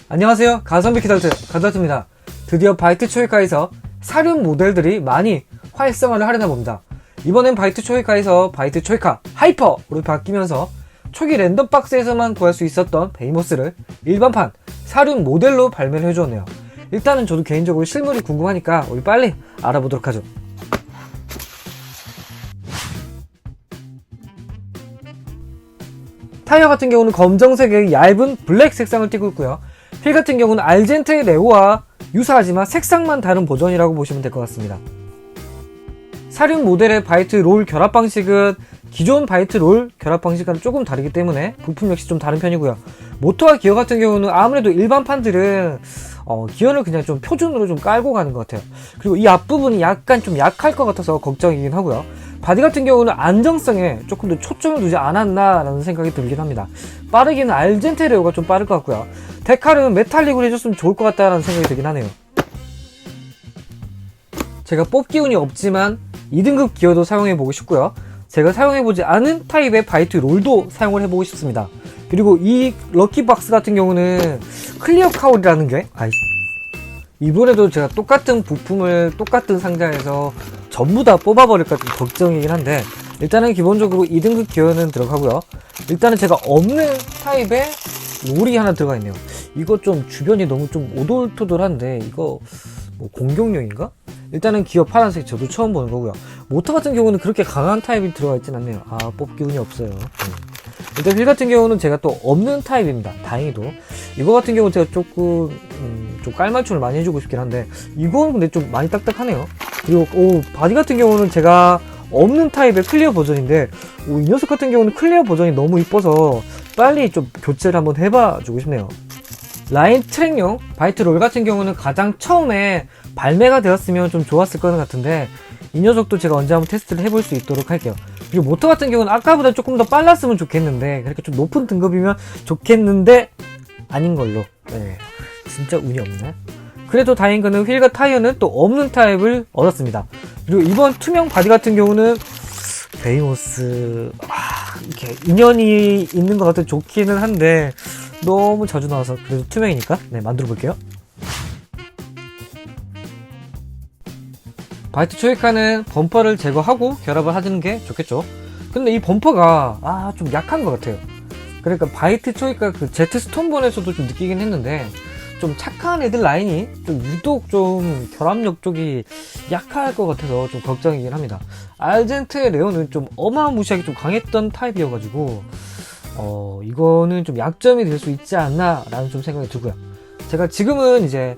안녕하세요. 가성비 키덜트 가덜트입니다. 드디어 바이트 초이카에서 사륜 모델들이 많이 활성화를 하려나 봅니다. 이번엔 바이트 초이카에서 바이트 초이카 하이퍼로 바뀌면서 초기 랜덤 박스에서만 구할 수 있었던 베이모스를 일반판 사륜 모델로 발매를 해주었네요. 일단은 저도 개인적으로 실물이 궁금하니까 우리 빨리 알아보도록 하죠. 타이어 같은 경우는 검정색의 얇은 블랙 색상을 띠고 있고요. 휠 같은 경우는 알젠테 레오와 유사하지만 색상만 다른 버전이라고 보시면 될 것 같습니다. 사륜 모델의 바이트 롤 결합 방식은 기존 바이트 롤 결합 방식과는 조금 다르기 때문에 부품 역시 좀 다른 편이고요. 모터와 기어 같은 경우는 아무래도 일반판들은 기어를 그냥 좀 표준으로 좀 깔고 가는 것 같아요. 그리고 이 앞부분이 약간 좀 약할 것 같아서 걱정이긴 하고요. 바디 같은 경우는 안정성에 조금 더 초점을 두지 않았나 라는 생각이 들긴 합니다. 빠르기는 알젠테 레오가 좀 빠를 것 같고요. 데칼은 메탈릭으로 해줬으면 좋을 것 같다라는 생각이 들긴 하네요. 제가 뽑기 운이 없지만 2등급 기어도 사용해보고 싶고요. 제가 사용해보지 않은 타입의 바이트 롤도 사용을 해보고 싶습니다. 그리고 이 럭키박스 같은 경우는 클리어 카울이라는 게 이번에도 제가 똑같은 부품을 똑같은 상자에서 전부 다 뽑아버릴까 좀 걱정이긴 한데, 일단은 기본적으로 2등급 기어는 들어가고요. 일단은 제가 없는 타입의 롤이 하나 들어가 있네요. 이거 좀 주변이 너무 좀 오돌토돌한데 이거 뭐 공격용인가? 일단은 기어 파란색 저도 처음 보는 거고요. 모터 같은 경우는 그렇게 강한 타입이 들어가 있진 않네요. 뽑기 운이 없어요. 일단 휠 같은 경우는 제가 또 없는 타입입니다. 다행히도. 이거 같은 경우는 제가 조금 좀 깔맞춤을 많이 해주고 싶긴 한데, 이건 근데 좀 많이 딱딱하네요. 그리고 바디 같은 경우는 제가 없는 타입의 클리어 버전인데, 이 녀석 같은 경우는 클리어 버전이 너무 이뻐서 빨리 좀 교체를 한번 해봐 주고 싶네요. 라인 트랙용 바이트 롤 같은 경우는 가장 처음에 발매가 되었으면 좀 좋았을 것 같은데, 이 녀석도 제가 언제 한번 테스트를 해볼 수 있도록 할게요. 그리고 모터 같은 경우는 아까보다 조금 더 빨랐으면 좋겠는데, 그렇게 좀 높은 등급이면 좋겠는데 아닌 걸로. 네, 진짜 운이 없네. 그래도 다행인 거는 휠과 타이어는 또 없는 타입을 얻었습니다. 그리고 이번 투명 바디 같은 경우는 베이모스 이렇게 인연이 있는 것 같아 좋기는 한데 너무 자주 나와서 그래도 투명이니까 만들어 볼게요. 바이트 초이카는 범퍼를 제거하고 결합을 하는 게 좋겠죠. 근데 이 범퍼가 좀 약한 것 같아요. 그러니까 바이트 초이카 그 제트 스톤본에서도 좀 느끼긴 했는데, 좀 착한 애들 라인이 좀 유독 좀 결합력 쪽이 약할 것 같아서 좀 걱정이긴 합니다. 알젠테 레오는 좀 어마무시하게 좀 강했던 타입이어가지고 이거는 좀 약점이 될 수 있지 않나 라는 좀 생각이 들고요. 제가 지금은 이제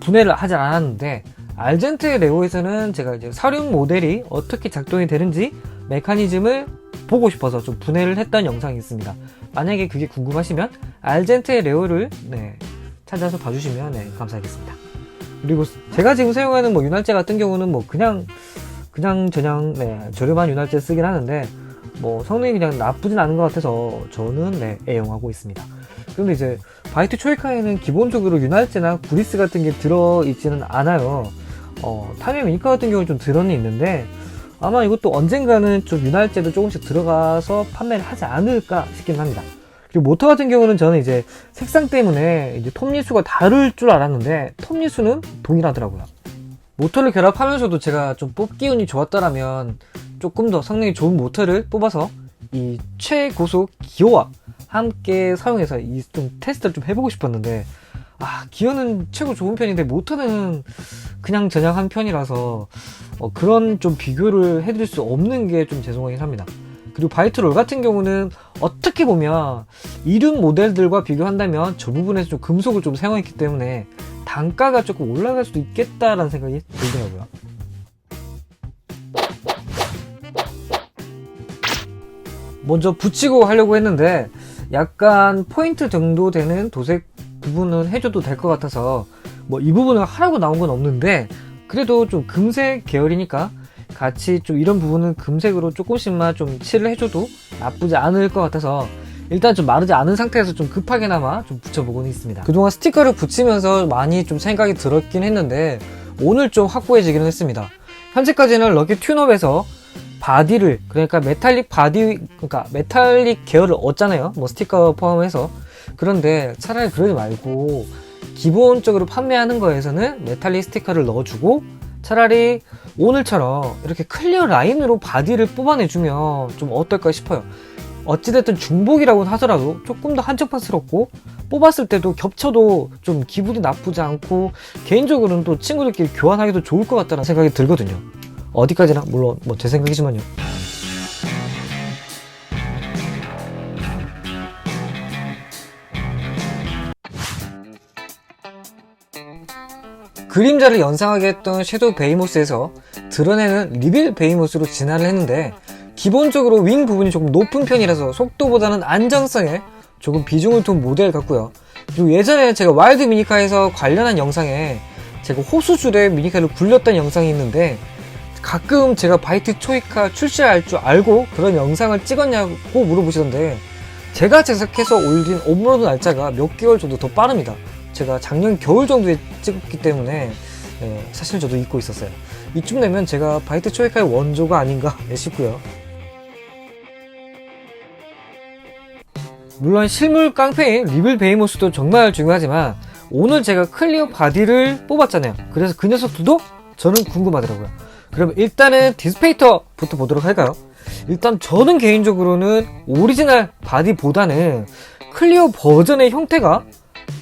분해를 하지 않았는데, 알젠테 레오에서는 제가 이제 사륜 모델이 어떻게 작동이 되는지 메커니즘을 보고 싶어서 좀 분해를 했던 영상이 있습니다. 만약에 그게 궁금하시면 알젠테 레오를 찾아서 봐주시면 감사하겠습니다. 그리고 제가 지금 사용하는 윤활제 같은 경우는 그냥 저렴한 윤활제 쓰긴 하는데 성능이 그냥 나쁘진 않은 것 같아서 저는 애용하고 있습니다. 그런데 이제 바이트 초이카에는 기본적으로 윤활제나 구리스 같은 게 들어있지는 않아요. 타미야 미니카 같은 경우는 좀 들어는 있는데, 아마 이것도 언젠가는 좀 윤활제도 조금씩 들어가서 판매를 하지 않을까 싶긴 합니다. 그리고 모터 같은 경우는 저는 이제 색상 때문에 이제 톱니수가 다를 줄 알았는데 톱니수는 동일하더라고요. 모터를 결합하면서도 제가 좀 뽑기 운이 좋았더라면 조금 더 성능이 좋은 모터를 뽑아서 이 최고속 기어와 함께 사용해서 이 좀 테스트를 좀 해보고 싶었는데, 기어는 최고 좋은 편인데 모터는 그냥 저냥한 편이라서 그런 좀 비교를 해드릴 수 없는 게 좀 죄송하긴 합니다. 그리고 바이트 롤 같은 경우는 어떻게 보면 이륜 모델들과 비교한다면 저 부분에서 좀 금속을 좀 사용했기 때문에 단가가 조금 올라갈 수도 있겠다라는 생각이 들더라고요. 먼저 붙이고 하려고 했는데 약간 포인트 정도 되는 도색 부분은 해줘도 될 것 같아서 이 부분을 하라고 나온 건 없는데, 그래도 좀 금색 계열이니까 같이 좀 이런 부분은 금색으로 조금씩만 좀 칠을 해줘도 나쁘지 않을 것 같아서 일단 좀 마르지 않은 상태에서 좀 급하게나마 좀 붙여보고는 있습니다. 그동안 스티커를 붙이면서 많이 좀 생각이 들었긴 했는데 오늘 좀 확고해지기는 했습니다. 현재까지는 럭키 튠업에서 바디를, 그러니까 메탈릭 바디, 그러니까 메탈릭 계열을 얻잖아요. 스티커 포함해서. 그런데 차라리 그러지 말고 기본적으로 판매하는 거에서는 메탈릭 스티커를 넣어주고 차라리 오늘처럼 이렇게 클리어 라인으로 바디를 뽑아내주면 좀 어떨까 싶어요. 어찌됐든 중복이라고 하더라도 조금 더 한정판스럽고 뽑았을 때도 겹쳐도 좀 기분이 나쁘지 않고 개인적으로는 또 친구들끼리 교환하기도 좋을 것 같다는 생각이 들거든요. 어디까지나 물론 뭐 제 생각이지만요. 그림자를 연상하게 했던 섀도우 베이모스에서 드러내는 리빌 베이모스로 진화를 했는데 기본적으로 윙 부분이 조금 높은 편이라서 속도보다는 안정성에 조금 비중을 둔 모델 같고요. 그리고 예전에 제가 와일드 미니카에서 관련한 영상에 제가 호수줄에 미니카를 굴렸던 영상이 있는데 가끔 제가 바이트 초이카 출시할 줄 알고 그런 영상을 찍었냐고 물어보시던데 제가 제작해서 올린 업로드 날짜가 몇 개월 정도 더 빠릅니다. 제가 작년 겨울 정도에 찍었기 때문에 사실 저도 잊고 있었어요. 이쯤 되면 제가 바이트 초이카의 원조가 아닌가 싶고요. 물론 실물 깡패인 리빌 베이모스도 정말 중요하지만 오늘 제가 클리어 바디를 뽑았잖아요. 그래서 그 녀석들도 저는 궁금하더라고요. 그럼 일단은 디스페이터부터 보도록 할까요? 일단 저는 개인적으로는 오리지널 바디보다는 클리어 버전의 형태가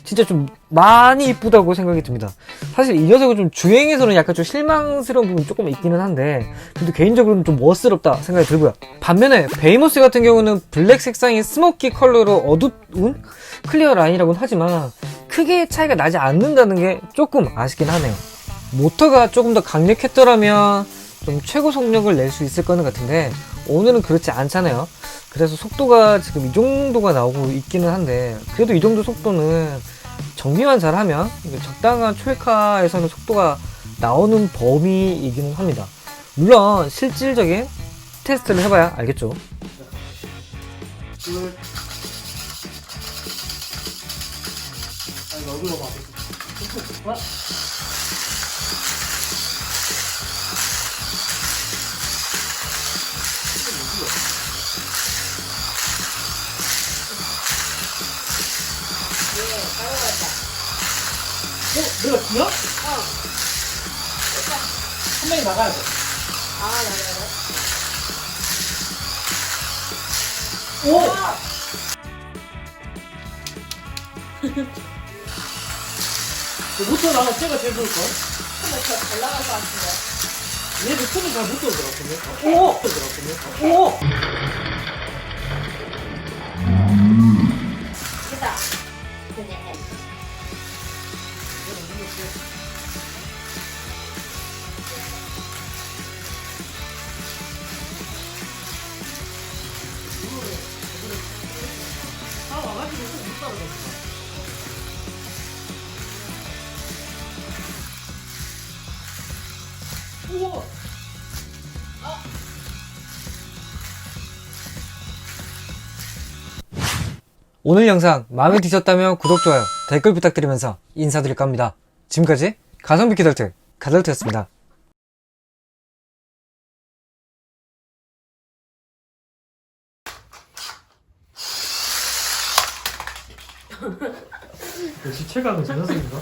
진짜 좀 많이 이쁘다고 생각이 듭니다. 사실 이 녀석은 좀 주행에서는 약간 좀 실망스러운 부분이 조금 있기는 한데 그래도 개인적으로는 좀 멋스럽다 생각이 들고요. 반면에 베이모스 같은 경우는 블랙 색상의 스모키 컬러로 어두운 클리어 라인이라고는 하지만 크게 차이가 나지 않는다는 게 조금 아쉽긴 하네요. 모터가 조금 더 강력했더라면 좀 최고 속력을 낼 수 있을 거는 같은데 오늘은 그렇지 않잖아요. 그래서 속도가 지금 이 정도가 나오고 있기는 한데 그래도 이 정도 속도는 정비만 잘하면 적당한 초이카에서는 속도가 나오는 범위이기는 합니다. 물론 실질적인 테스트를 해봐야 알겠죠. 내가 뒤야? 어. 한 명이 나가야 돼. 아, 나가요? 오! 모터 나가 쟤가 제일 좋을걸? 근데 잘 나갈 것 같은데. 얘도 손을 잘 못 들어더라고요. 오! 들어더라고요. 오! 됐다. 그냥 해. 다 와가지고 못 따라가지고. 우와! 오늘 영상 마음에 드셨다면 구독, 좋아요, 댓글 부탁드리면서 인사드릴까 합니다. 지금까지 가성비 키덜트 가덜트였습니다. 역시 최강은 저 녀석인가?